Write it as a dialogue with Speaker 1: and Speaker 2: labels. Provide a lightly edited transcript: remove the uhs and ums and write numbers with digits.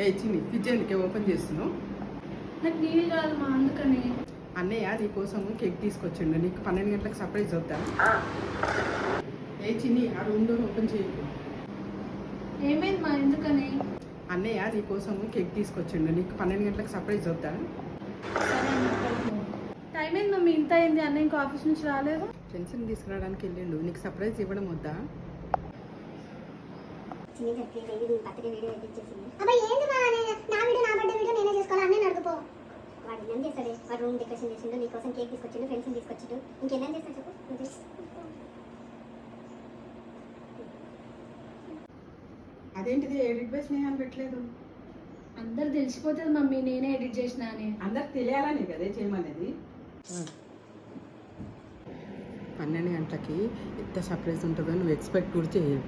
Speaker 1: ఏ చిన్ని ఫ్రిడ్జ్ ఎందుకే ఓపెన్ చేస్తున్నావు?
Speaker 2: నాకు నీళ్ళు కాదు మా అందుకని.
Speaker 1: అన్నయ్య నీ కోసం కేక్ తీసుకొచ్చిండు, నీకు 12 గంటలకు సర్ప్రైజ్ అవుతా. ఏ చిన్ని ఆ రూమ్ డోర్ ఓపెన్ చేయకు.
Speaker 2: ఏమైంది మా ఎందుకని?
Speaker 1: అన్నయ్య నీ కోసం కేక్ తీసుకొచ్చిండు, నీకు 12 గంటలకు సర్ప్రైజ్ అవుతా.
Speaker 2: సరే టైం ఏంది మమ్మీ, ఇంత అయింది, అన్న ఇంకా ఆఫీస్ నుంచి రాలేదు.
Speaker 1: టెన్షన్ తీసుకురావడానికి వెళ్ళిండు, నీకు సర్ప్రైజ్ ఇవ్వడం వద్దా?
Speaker 3: వాడు ఏం చేస్తాడే, వాడు రూమ్ డెకరేషన్ చేసిండు, నీకోసం కేక్ తీసుకొచ్చిండు, ఫ్రెండ్స్ని తీసుకొచ్చిండు, ఇంకేం చేస్తాడు చెప్పు.
Speaker 1: అదేంటిది ఎడిట్ బై స్నేహాన్ని పెట్టలేదు?
Speaker 2: అందరు తెలిసిపోతుంది మమ్మీ నేనే ఎడిట్ చేసిన అని.
Speaker 1: అందరికి తెలియాలని కదే చేయమనేది. 12 గంటలకి ఎంత సర్ప్రైజ్ ఉంటుందో నువ్వు ఎక్స్పెక్ట్ కూడా చేయవు.